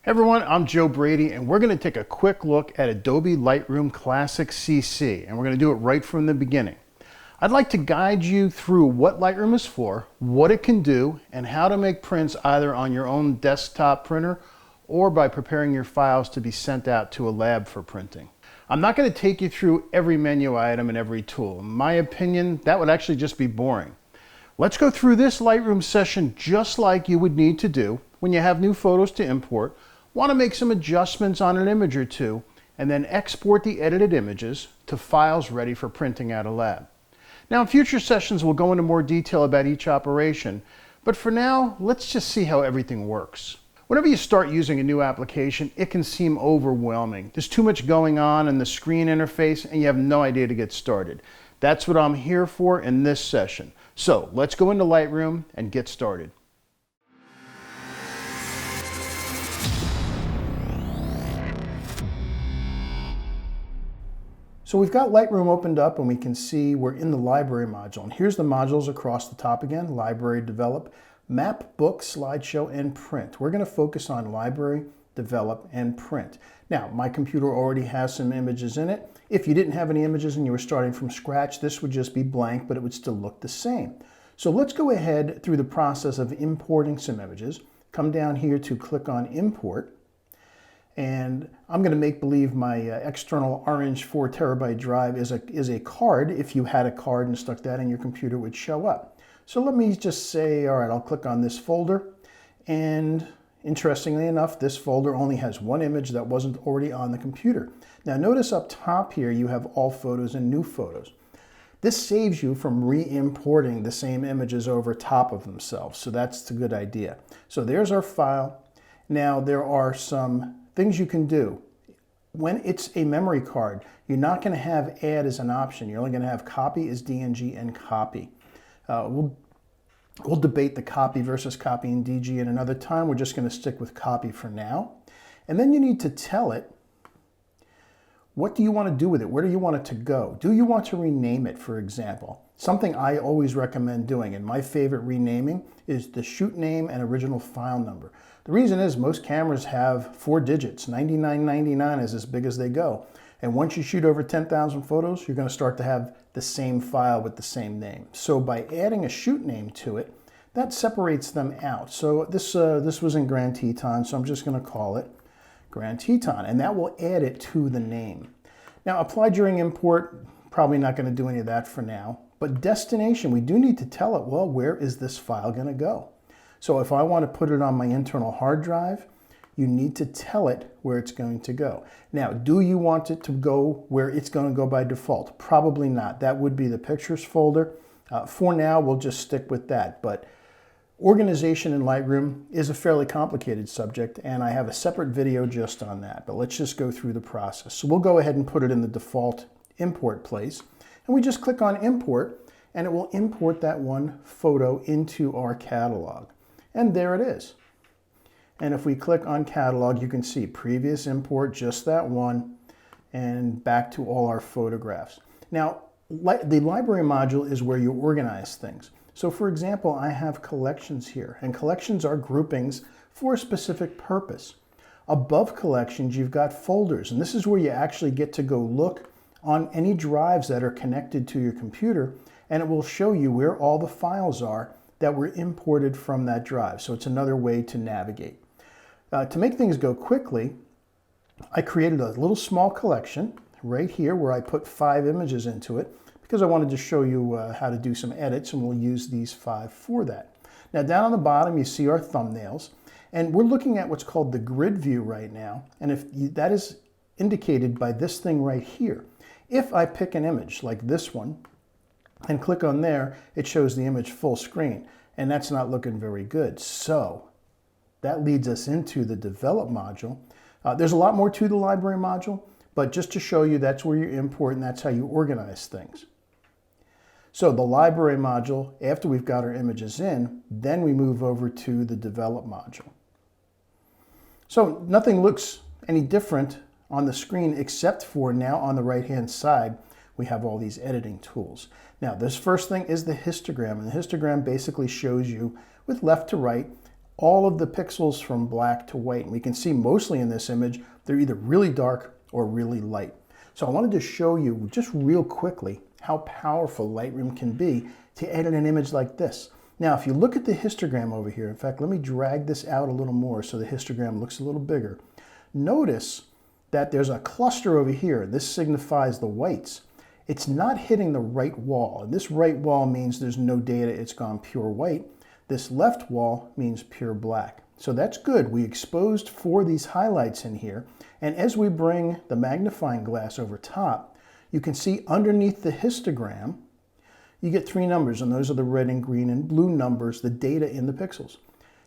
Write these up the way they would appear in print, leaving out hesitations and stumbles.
Hey everyone, I'm Joe Brady, and we're going to take a quick look at Adobe Lightroom Classic CC, and we're going to do it right from the beginning. I'd like to guide you through what Lightroom is for, what it can do, and how to make prints either on your own desktop printer or by preparing your files to be sent out to a lab for printing. I'm not going to take you through every menu item and every tool. In my opinion, that would actually just be boring. Let's go through this Lightroom session just like you would need to do when you have new photos to import, want to make some adjustments on an image or two, and then export the edited images to files ready for printing at a lab. Now in future sessions we'll go into more detail about each operation, but for now let's just see how everything works. Whenever you start using a new application, it can seem overwhelming. There's too much going on in the screen interface and you have no idea to get started. That's what I'm here for in this session. So let's go into Lightroom and get started. So we've got Lightroom opened up and we can see we're in the library module. And here's the modules across the top again: library, develop, map, book, slideshow, and print. We're going to focus on library, develop, and print. Now, my computer already has some images in it. If you didn't have any images and you were starting from scratch, this would just be blank, but it would still look the same. So let's go ahead through the process of importing some images. Come down here to click on import. And I'm going to make believe my external orange 4 terabyte drive is a card. If you had a card and stuck that in your computer, it would show up. So let me just say, all right, I'll click on this folder. And interestingly enough, this folder only has one image that wasn't already on the computer. Now notice up top here, you have all photos and new photos. This saves you from re-importing the same images over top of themselves. So that's a good idea. So there's our file. Now there are some things you can do. When it's a memory card, you're not going to have add as an option. You're only going to have copy as DNG and copy. We'll debate the copy versus copy and DG in another time. We're just going to stick with copy for now. And then you need to tell it, what do you want to do with it? Where do you want it to go? Do you want to rename it, for example? Something I always recommend doing, and my favorite renaming, is the shoot name and original file number. The reason is most cameras have 4 digits. 9999 is as big as they go. And once you shoot over 10,000 photos, you're going to start to have the same file with the same name. So by adding a shoot name to it, that separates them out. So this was in Grand Teton, so I'm just going to call it Grand Teton, and that will add it to the name. Now apply during import, probably not going to do any of that for now. But destination, we do need to tell it, well, where is this file going to go? So if I want to put it on my internal hard drive, you need to tell it where it's going to go. Now, do you want it to go where it's going to go by default? Probably not. That would be the pictures folder. For now, we'll just stick with that. But organization in Lightroom is a fairly complicated subject, and I have a separate video just on that. But let's just go through the process. So we'll go ahead and put it in the default import place. And we just click on import, and it will import that one photo into our catalog. And there it is. And if we click on catalog, you can see previous import, just that one, and back to all our photographs. Now, the library module is where you organize things. So for example, I have collections here, and collections are groupings for a specific purpose. Above collections, you've got folders, and this is where you actually get to go look on any drives that are connected to your computer, and it will show you where all the files are that were imported from that drive. So it's another way to navigate. To make things go quickly, I created a little small collection right here where I put 5 images into it because I wanted to show you how to do some edits, and we'll use these 5 for that. Now down on the bottom you see our thumbnails, and we're looking at what's called the grid view right now, and that is indicated by this thing right here. If I pick an image like this one and click on there, it shows the image full screen, and that's not looking very good. So that leads us into the develop module. There's a lot more to the library module, but just to show you, that's where you import and that's how you organize things. So the library module, after we've got our images in, then we move over to the develop module. So nothing looks any different on the screen except for now on the right hand side we have all these editing tools. Now this first thing is the histogram, and the histogram basically shows you with left to right all of the pixels from black to white. And we can see mostly in this image, they're either really dark or really light. So I wanted to show you just real quickly how powerful Lightroom can be to edit an image like this. Now, if you look at the histogram over here, in fact, let me drag this out a little more so the histogram looks a little bigger. Notice that there's a cluster over here. This signifies the whites. It's not hitting the right wall. And this right wall means there's no data, it's gone pure white. This left wall means pure black. So that's good. We exposed 4 of these highlights in here. And as we bring the magnifying glass over top, you can see underneath the histogram, you get 3 numbers, and those are the red and green and blue numbers, the data in the pixels.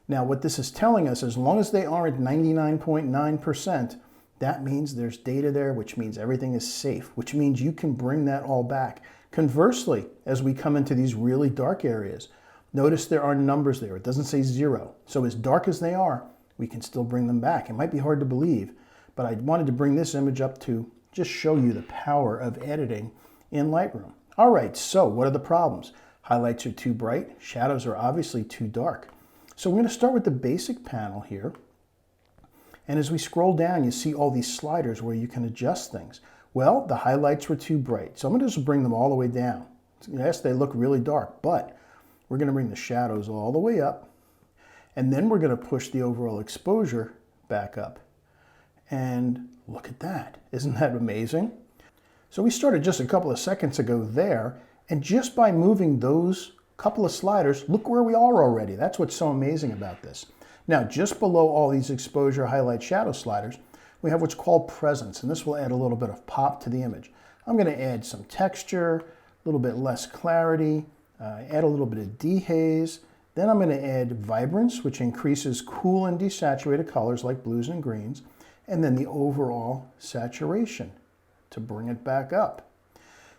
Now, what this is telling us, as long as they aren't 99.9%, that means there's data there, which means everything is safe, which means you can bring that all back. Conversely, as we come into these really dark areas, notice there are numbers there. It doesn't say 0. So as dark as they are, we can still bring them back. It might be hard to believe, but I wanted to bring this image up to just show you the power of editing in Lightroom. All right, so what are the problems? Highlights are too bright. Shadows are obviously too dark. So we're going to start with the basic panel here. And as we scroll down, you see all these sliders where you can adjust things. Well, the highlights were too bright, so I'm going to just bring them all the way down. Yes, they look really dark, but we're going to bring the shadows all the way up, and then we're going to push the overall exposure back up. And look at that. Isn't that amazing? So we started just a couple of seconds ago there, and just by moving those couple of sliders, look where we are already. That's what's so amazing about this. Now, just below all these exposure, highlight, shadow sliders, we have what's called presence, and this will add a little bit of pop to the image. I'm going to add some texture, a little bit less clarity, add a little bit of dehaze. Then I'm going to add vibrance, which increases cool and desaturated colors like blues and greens, and then the overall saturation to bring it back up.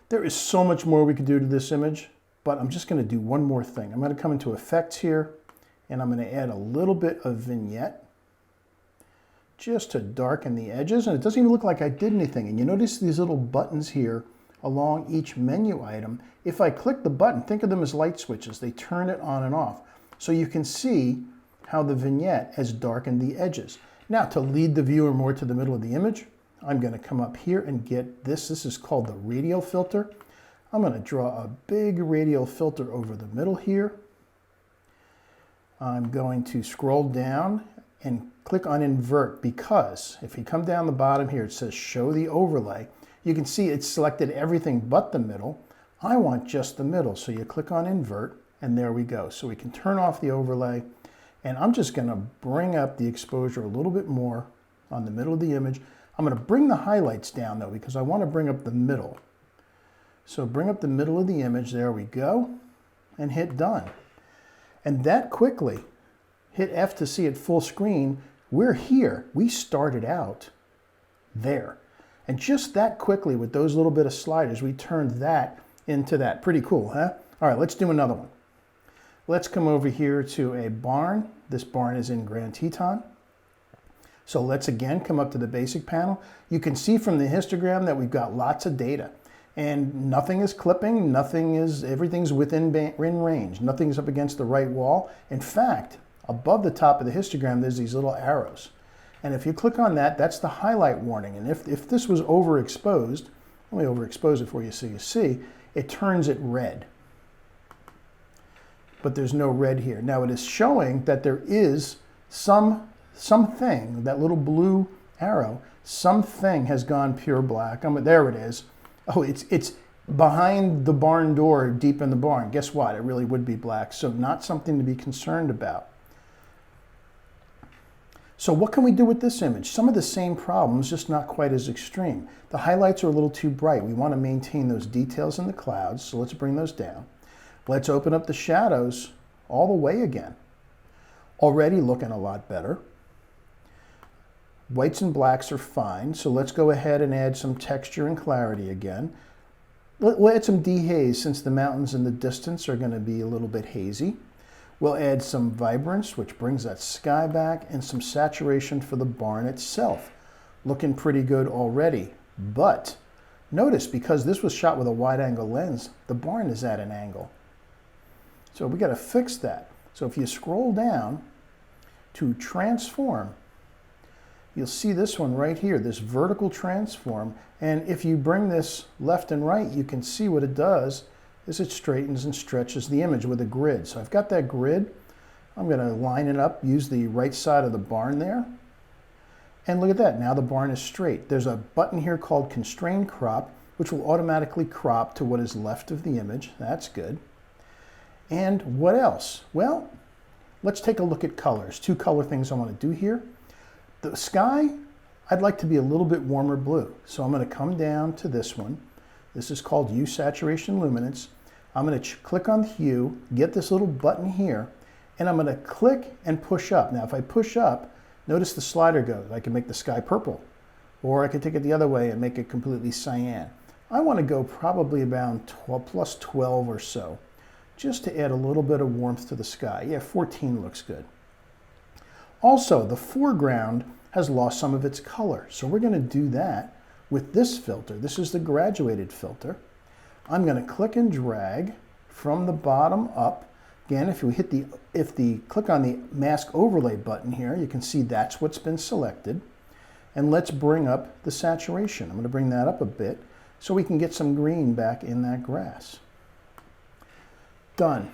There is so much more we could do to this image, but I'm just going to do one more thing. I'm going to come into effects here, and I'm going to add a little bit of vignette just to darken the edges, and it doesn't even look like I did anything. And you notice these little buttons here along each menu item. If I click the button, think of them as light switches. They turn it on and off. So you can see how the vignette has darkened the edges. Now, to lead the viewer more to the middle of the image, I'm going to come up here and get this. This is called the radial filter. I'm going to draw a big radial filter over the middle here. I'm going to scroll down and click on invert, because if you come down the bottom here, it says show the overlay. You can see it's selected everything but the middle. I want just the middle, so you click on invert, and there we go. So we can turn off the overlay, and I'm just going to bring up the exposure a little bit more on the middle of the image. I'm going to bring the highlights down though, because I want to bring up the middle. So bring up the middle of the image, there we go, and hit done. And that quickly, hit F to see it full screen. We're here. We started out there. And just that quickly with those little bit of sliders, we turned that into that. Pretty cool, huh? All right, let's do another one. Let's come over here to a barn. This barn is in Grand Teton. So let's again come up to the basic panel. You can see from the histogram that we've got lots of data. And nothing is clipping, everything's within range. Nothing's up against the right wall. In fact, above the top of the histogram, there's these little arrows. And if you click on that, that's the highlight warning. And if this was overexposed, let me overexpose it for you so you see, it turns it red. But there's no red here. Now it is showing that there is something, that little blue arrow, something has gone pure black. There it is. Oh, it's behind the barn door, deep in the barn. Guess what? It really would be black. So not something to be concerned about. So what can we do with this image? Some of the same problems, just not quite as extreme. The highlights are a little too bright. We want to maintain those details in the clouds, so let's bring those down. Let's open up the shadows all the way again. Already looking a lot better. Whites and blacks are fine, so let's go ahead and add some texture and clarity again. We'll add some dehaze since the mountains in the distance are going to be a little bit hazy. We'll add some vibrance, which brings that sky back, and some saturation for the barn itself. Looking pretty good already, but notice because this was shot with a wide-angle lens, the barn is at an angle. So we got to fix that. So if you scroll down, to transform. You'll see this one right here, this vertical transform. And if you bring this left and right, you can see what it does is it straightens and stretches the image with a grid. So I've got that grid. I'm going to line it up, use the right side of the barn there. And look at that, now the barn is straight. There's a button here called Constrain Crop, which will automatically crop to what is left of the image. That's good. And what else? Well, let's take a look at colors. Two color things I want to do here. The sky, I'd like to be a little bit warmer blue. So I'm going to come down to this one. This is called Hue Saturation Luminance. I'm going to click on Hue, get this little button here, and I'm going to click and push up. Now if I push up, notice the slider goes. I can make the sky purple, or I can take it the other way and make it completely cyan. I want to go probably about 12, plus 12 or so, just to add a little bit of warmth to the sky. Yeah, 14 looks good. Also, the foreground has lost some of its color, so we're going to do that with this filter. This is the graduated filter. I'm going to click and drag from the bottom up. Again, if you click on the mask overlay button here, you can see that's what's been selected. And let's bring up the saturation. I'm going to bring that up a bit so we can get some green back in that grass. Done.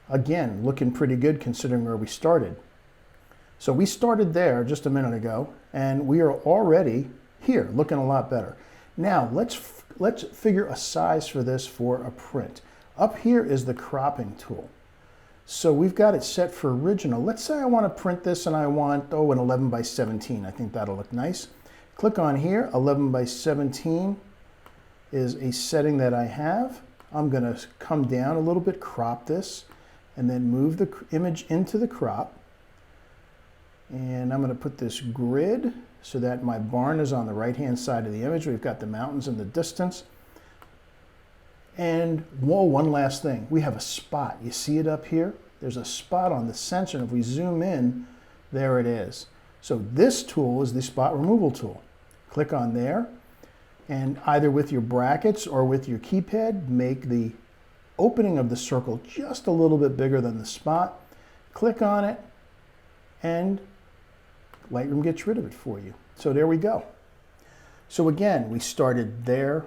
Again, looking pretty good considering where we started. So we started there just a minute ago, and we are already here, looking a lot better. Now let's figure a size for this for a print. Up here is the cropping tool. So we've got it set for original. Let's say I want to print this and I want, an 11 by 17. I think that'll look nice. Click on here, 11 by 17 is a setting that I have. I'm going to come down a little bit, crop this, and then move the image into the crop. And I'm going to put this grid so that my barn is on the right-hand side of the image. We've got the mountains in the distance. And whoa, one last thing. We have a spot. You see it up here? There's a spot on the sensor. And if we zoom in, there it is. So this tool is the spot removal tool. Click on there. And either with your brackets or with your keypad, make the opening of the circle just a little bit bigger than the spot. Click on it, and Lightroom gets rid of it for you. So there we go. So again, we started there,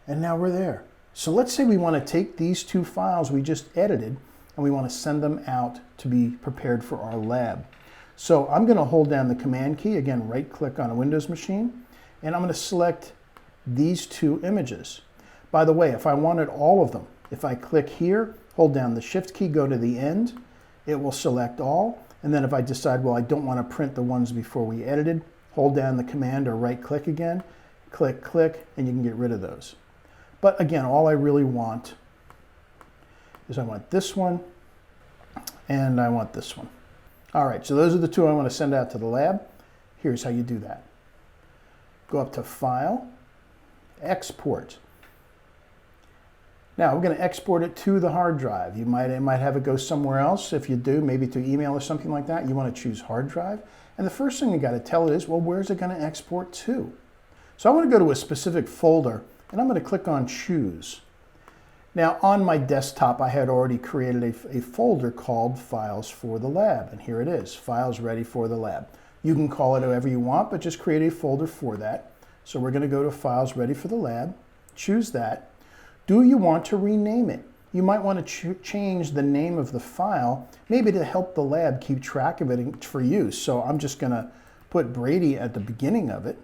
and now we're there. So let's say we want to take these two files we just edited, and we want to send them out to be prepared for our lab. So I'm going to hold down the Command key, again, right-click on a Windows machine, and I'm going to select these two images. By the way, if I wanted all of them, if I click here, hold down the Shift key, go to the end, it will select all. And then if I decide, well, I don't want to print the ones before we edited, hold down the Command or right-click again, click, click, and you can get rid of those. But again, all I really want is I want this one, and I want this one. All right, so those are the two I want to send out to the lab. Here's how you do that. Go up to File, Export. Now we're going to export it to the hard drive. You might have it go somewhere else. If you do, maybe to email or something like that, you want to choose hard drive. And the first thing you got to tell it is, well, where's it going to export to? So I want to go to a specific folder, and I'm going to click on Choose. Now on my desktop, I had already created a folder called Files for the Lab, and here it is, Files Ready for the Lab. You can call it however you want, but just create a folder for that. So we're going to go to Files Ready for the Lab, choose that. Do you want to rename it? You might want to change the name of the file, maybe to help the lab keep track of it for use. So I'm just going to put Brady at the beginning of it.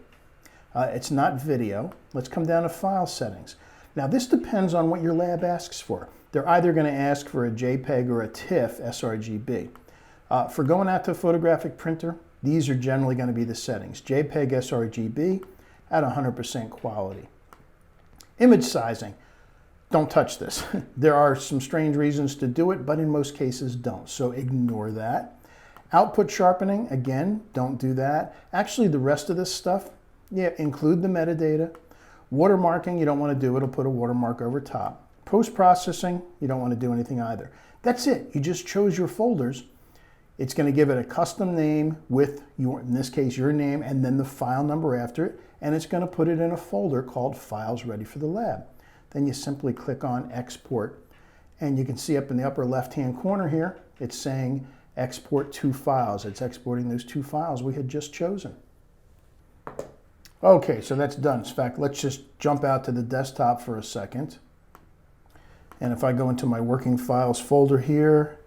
It's not video. Let's come down to File Settings. Now this depends on what your lab asks for. They're either going to ask for a JPEG or a TIFF sRGB. For going out to a photographic printer, these are generally going to be the settings. JPEG sRGB at 100% quality. Image sizing. Don't touch this. There are some strange reasons to do it, but in most cases don't, so ignore that. Output sharpening, again, don't do that. Actually, the rest of this stuff, yeah, include the metadata. Watermarking, you don't want to do, it'll put a watermark over top. Post-processing, you don't want to do anything either. That's it, you just chose your folders. It's going to give it a custom name with, in this case, your name, and then the file number after it, and it's going to put it in a folder called Files Ready for the Lab. Then you simply click on Export, and you can see up in the upper left-hand corner here, it's saying export 2 files. It's exporting those 2 files we had just chosen. Okay, so that's done. In fact, let's just jump out to the desktop for a second. And if I go into my working files folder here,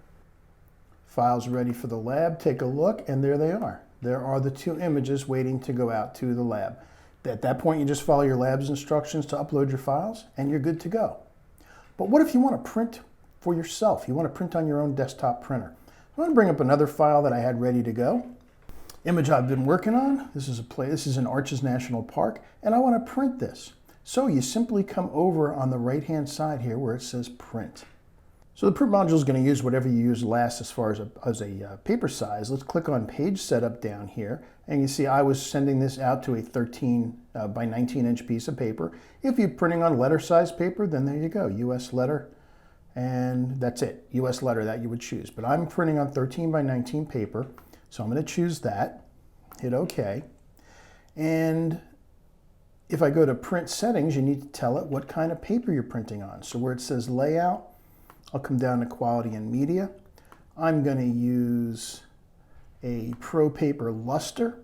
files ready for the lab, take a look, and there they are. There are the 2 images waiting to go out to the lab. At that point, you just follow your lab's instructions to upload your files, and you're good to go. But what if you want to print for yourself? You want to print on your own desktop printer. I'm going to bring up another file that I had ready to go. Image I've been working on. This is in Arches National Park, and I want to print this. So you simply come over on the right-hand side here where it says Print. So the print module is going to use whatever you use last as far as a paper size. Let's click on Page Setup down here, and you see I was sending this out to a 13 by 19 inch piece of paper. If you're printing on letter size paper, then there you go, US letter, and that's it, US letter that you would choose. But I'm printing on 13 by 19 paper, so I'm going to choose that, hit OK, and if I go to Print Settings, you need to tell it what kind of paper you're printing on. So where it says Layout, I'll come down to Quality and Media. I'm going to use a Pro Paper Luster.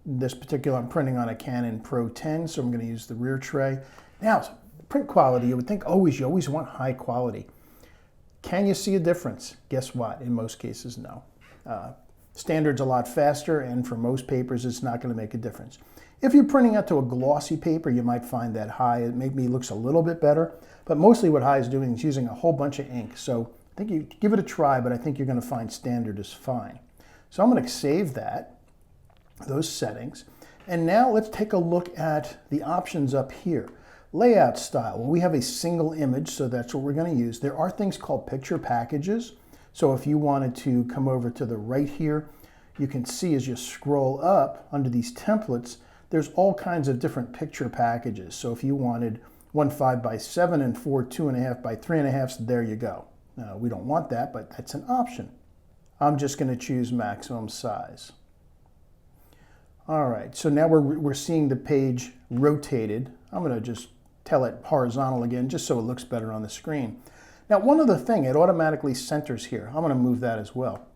This particular, I'm printing on a Canon Pro 10, so I'm going to use the rear tray. Now, print quality, you would think you always want high quality. Can you see a difference? Guess what? In most cases, no. Standard's a lot faster, and for most papers, it's not going to make a difference. If you're printing out to a glossy paper, you might find that high, it maybe looks a little bit better, but mostly what high is doing is using a whole bunch of ink. So I think you give it a try, but I think you're going to find standard is fine. So I'm going to save those settings. And now let's take a look at the options up here. Layout style. Well, we have a single image, so that's what we're going to use. There are things called picture packages. So if you wanted to come over to the right here, you can see as you scroll up under these templates, there's all kinds of different picture packages. So if you wanted 1 5x7 and 4 2.5 by 3.5, there you go. We don't want that, but that's an option. I'm just going to choose maximum size. All right, so now we're seeing the page rotated. I'm going to just tell it horizontal again, just so it looks better on the screen. Now, one other thing, it automatically centers here. I'm going to move that as well.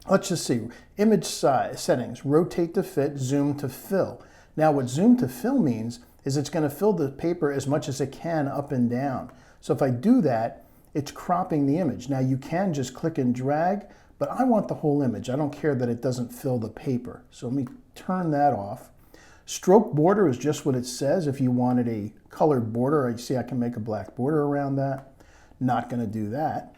Let's just see, image size settings, rotate to fit, zoom to fill. Now what zoom to fill means is it's going to fill the paper as much as it can up and down. So if I do that, it's cropping the image. Now you can just click and drag, but I want the whole image. I don't care that it doesn't fill the paper. So let me turn that off. Stroke border is just what it says. If you wanted a colored border, you see I can make a black border around that. Not going to do that.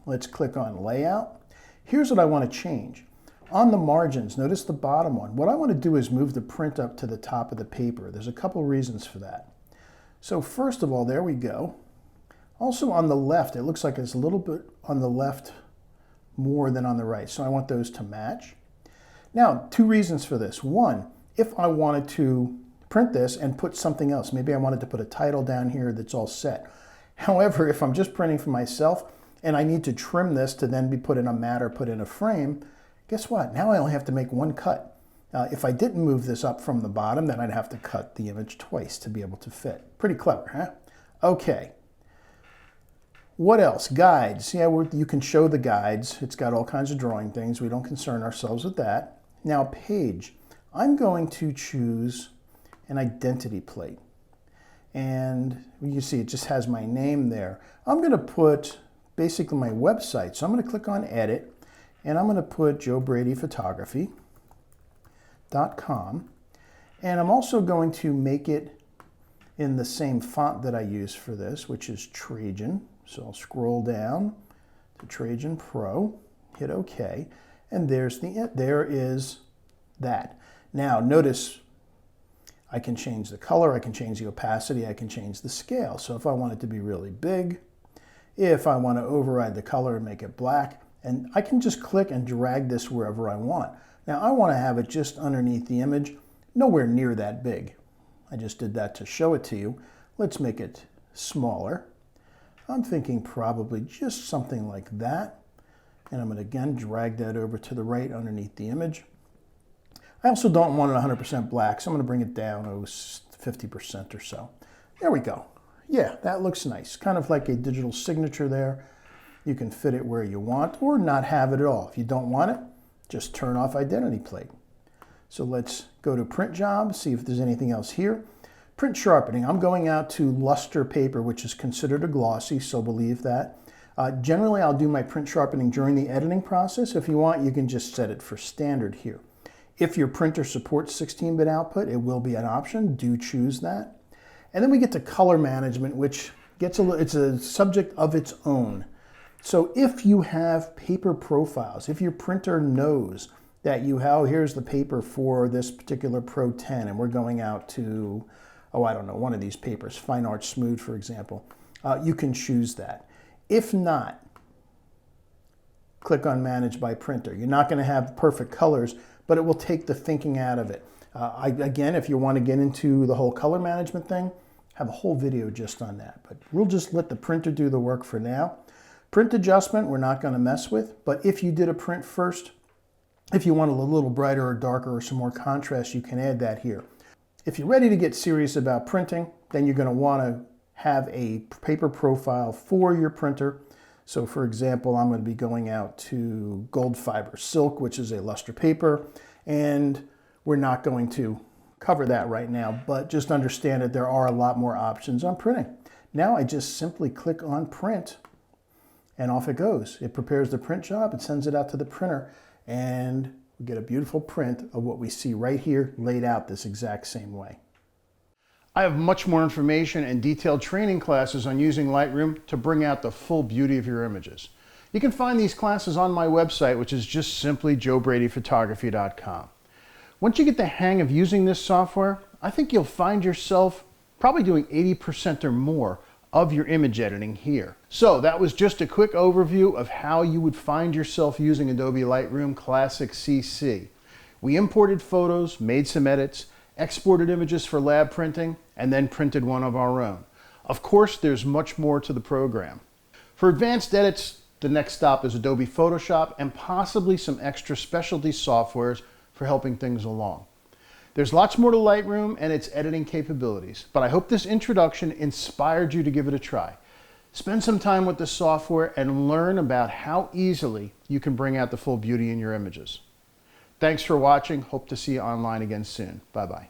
Let's click on Layout. Here's what I want to change. On the margins, notice the bottom one. What I want to do is move the print up to the top of the paper. There's a couple reasons for that. So first of all, there we go. Also on the left, it looks like it's a little bit on the left more than on the right. So I want those to match. Now, 2 reasons for this. One, if I wanted to print this and put something else, maybe I wanted to put a title down here that's all set. However, if I'm just printing for myself and I need to trim this to then be put in a mat or put in a frame, guess what? Now I only have to make 1 cut. If I didn't move this up from the bottom, then I'd have to cut the image twice to be able to fit. Pretty clever, huh? Okay. What else? Guides. Yeah, you can show the guides. It's got all kinds of drawing things. We don't concern ourselves with that. Now, page. I'm going to choose an identity plate. And you see it just has my name there. I'm going to put basically my website. So I'm going to click on Edit. And I'm going to put joebradyphotography.com. And I'm also going to make it in the same font that I use for this, which is Trajan. So I'll scroll down to Trajan Pro, hit OK, and there is that. Now notice I can change the color, I can change the opacity, I can change the scale. So if I want it to be really big, if I want to override the color and make it black, and I can just click and drag this wherever I want. Now I want to have it just underneath the image, nowhere near that big. I just did that to show it to you. Let's make it smaller. I'm thinking probably just something like that. And I'm going to again drag that over to the right underneath the image. I also don't want it 100% black, so I'm going to bring it down 50% or so. There we go. Yeah, that looks nice. Kind of like a digital signature there. You can fit it where you want or not have it at all. If you don't want it, just turn off identity plate. So let's go to print job, see if there's anything else here. Print sharpening, I'm going out to luster paper, which is considered a glossy, so believe that. Generally, I'll do my print sharpening during the editing process. If you want, you can just set it for standard here. If your printer supports 16-bit output, it will be an option. Do choose that. And then we get to color management, which it's a subject of its own. So if you have paper profiles, if your printer knows that you have, here's the paper for this particular Pro 10, and we're going out to, I don't know, one of these papers, Fine Art Smooth, for example, you can choose that. If not, click on Manage by Printer. You're not going to have perfect colors, but it will take the thinking out of it. Again, if you want to get into the whole color management thing, have a whole video just on that. But we'll just let the printer do the work for now. Print adjustment, we're not going to mess with, but if you did a print first, if you want a little brighter or darker or some more contrast, you can add that here. If you're ready to get serious about printing, then you're going to want to have a paper profile for your printer. So for example, I'm going to be going out to gold fiber silk, which is a luster paper, and we're not going to cover that right now, but just understand that there are a lot more options on printing. Now I just simply click on print and off it goes. It prepares the print job, it sends it out to the printer, and we get a beautiful print of what we see right here laid out this exact same way. I have much more information and detailed training classes on using Lightroom to bring out the full beauty of your images. You can find these classes on my website, which is just simply joebradyphotography.com. Once you get the hang of using this software, I think you'll find yourself probably doing 80% or more of your image editing here. So that was just a quick overview of how you would find yourself using Adobe Lightroom Classic CC. We imported photos, made some edits, exported images for lab printing, and then printed one of our own. Of course, there's much more to the program. For advanced edits, the next stop is Adobe Photoshop and possibly some extra specialty softwares for helping things along. There's lots more to Lightroom and its editing capabilities, but I hope this introduction inspired you to give it a try. Spend some time with the software and learn about how easily you can bring out the full beauty in your images. Thanks for watching. Hope to see you online again soon. Bye-bye.